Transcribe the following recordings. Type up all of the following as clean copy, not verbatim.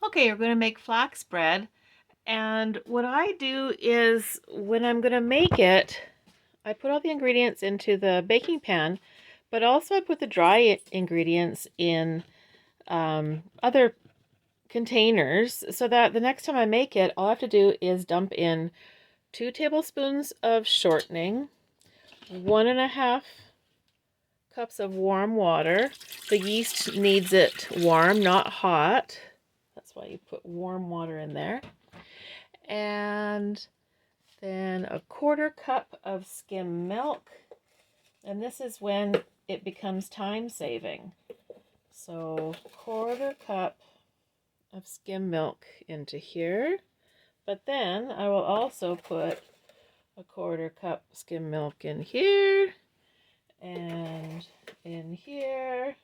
Okay, we're going to make flax bread. And what I do is when I'm going to make it, I put all the ingredients into the baking pan, but also I put the dry ingredients in other containers so that the next time I make it, all I have to do is dump in 2 tablespoons of shortening, 1.5 cups of warm water. The yeast needs it warm, not hot. That's why you put warm water in there. And then 1/4 cup of skim milk. And this is when it becomes time saving. So 1/4 cup of skim milk into here. But then I will also put 1/4 cup skim milk in here and in here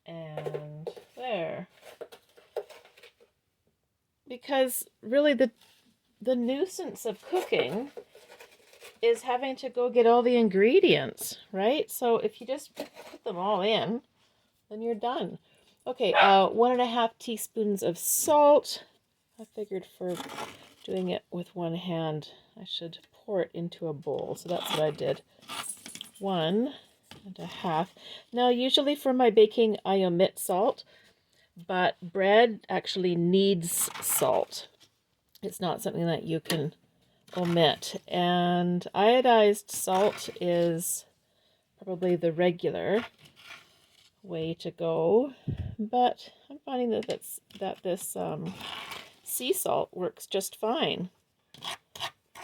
and there. Because really the nuisance of cooking is having to go get all the ingredients, right? So if you just put them all in, then you're done. Okay, 1.5 teaspoons of salt. I figured for doing it with one hand, I should pour it into a bowl. So that's what I did. 1.5. Now, usually for my baking, I omit salt, but bread actually needs salt. It's not something that you can omit. And iodized salt is probably the regular way to go, but I'm finding that this sea salt works just fine.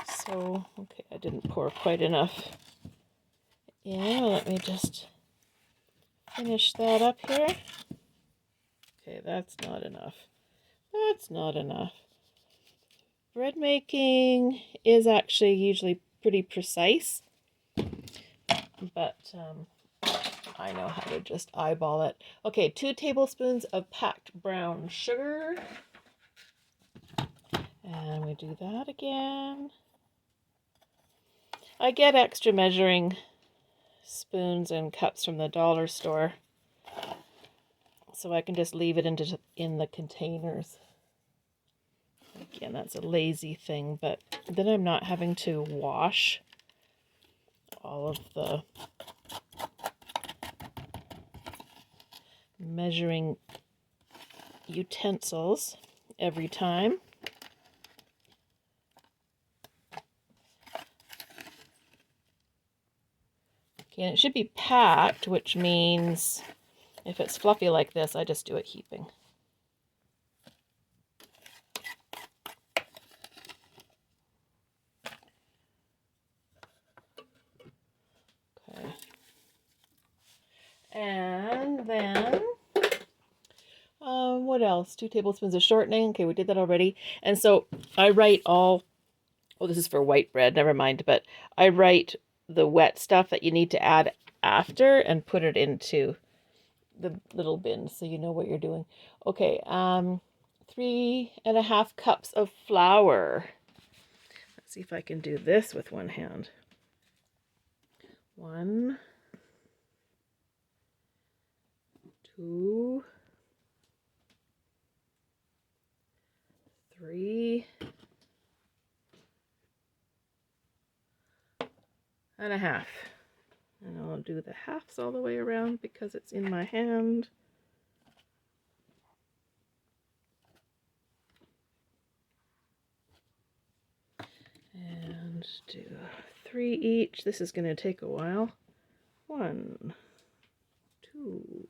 So, okay, I didn't pour quite enough in. Let me just finish that up here. Okay, that's not enough. That's not enough. Bread making is actually usually pretty precise, but I know how to just eyeball it. Okay, 2 tablespoons of packed brown sugar. And we do that again. I get extra measuring spoons and cups from the dollar store, so I can just leave it in the containers. Again, that's a lazy thing, but then I'm not having to wash all of the measuring utensils every time. Okay, and it should be packed, which means if it's fluffy like this, I just do it heaping. Okay. And then, what else? 2 tablespoons of shortening. Okay, we did that already. And so I write all, oh, this is for white bread, never mind, but I write the wet stuff that you need to add after and put it into the little bin so you know what you're doing. Okay, 3.5 cups of flour. Let's see if I can do this with one hand. 1, 2, 3 and a half. And I'll do the halves all the way around because it's in my hand. And do 3 each. This is going to take a while. 1, 2,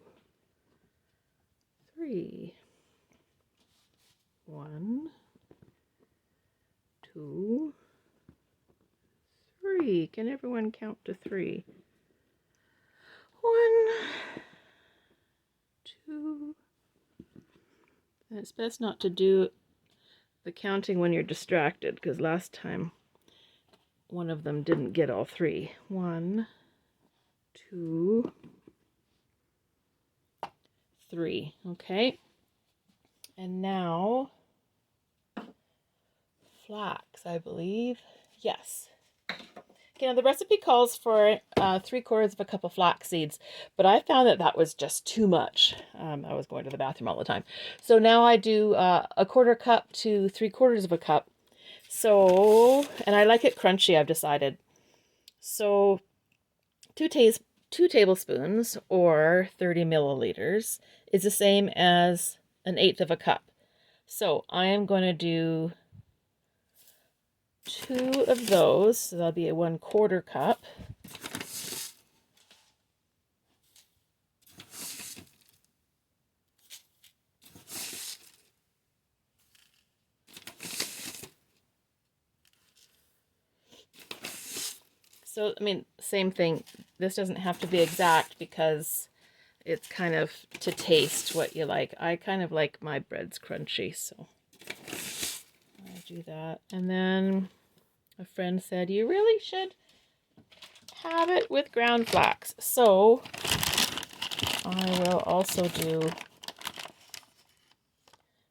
3. 1, 2, 3. Can everyone count to 3? 1, 2. And it's best not to do the counting when you're distracted, because last time one of them didn't get all 3. 1, 2, 3. Okay. And now flax, I believe. Yes. Okay, now the recipe calls for 3/4 of a cup of flax seeds, but I found that that was just too much. I was going to the bathroom all the time. So now I do 1/4 cup to 3/4 of a cup. So, and I like it crunchy, I've decided. So 2 tablespoons or 30 milliliters is the same as 1/8 of a cup. So I am going to do 2 of those, so that'll be a 1/4 cup. So, I mean, same thing. This doesn't have to be exact because it's kind of to taste what you like. I kind of like my breads crunchy, so I do that. And then a friend said, you really should have it with ground flax. So I will also do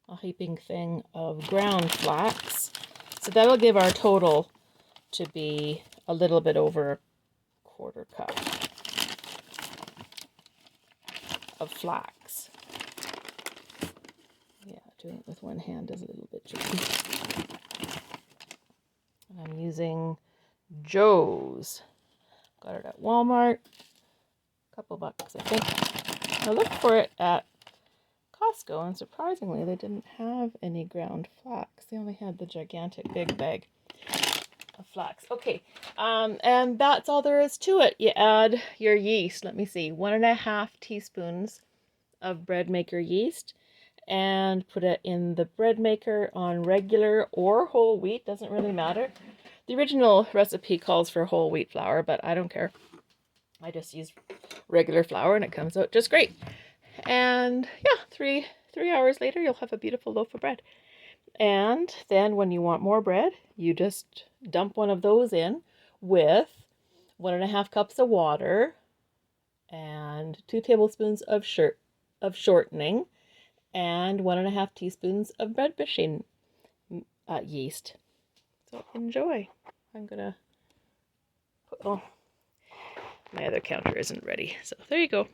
a heaping thing of ground flax. So that'll give our total to be a little bit over 1/4 cup of flax. Yeah, doing it with one hand is a little bit tricky. And I'm using Joe's. Got it at Walmart. A couple bucks, I think. I looked for it at Costco, and surprisingly, they didn't have any ground flax. They only had the gigantic big bag of flax. Okay, and that's all there is to it. You add your yeast. Let me see, 1.5 teaspoons of bread maker yeast, and put it in the bread maker on regular or whole wheat, doesn't really matter. The original recipe calls for whole wheat flour, but I don't care. I just use regular flour and it comes out just great. And yeah, three hours later, you'll have a beautiful loaf of bread. And then when you want more bread, you just dump one of those in with 1.5 cups of water and 2 tablespoons of shortening and 1.5 teaspoons of bread machine yeast. So enjoy. I'm gonna put, oh, my other counter isn't ready. So there you go.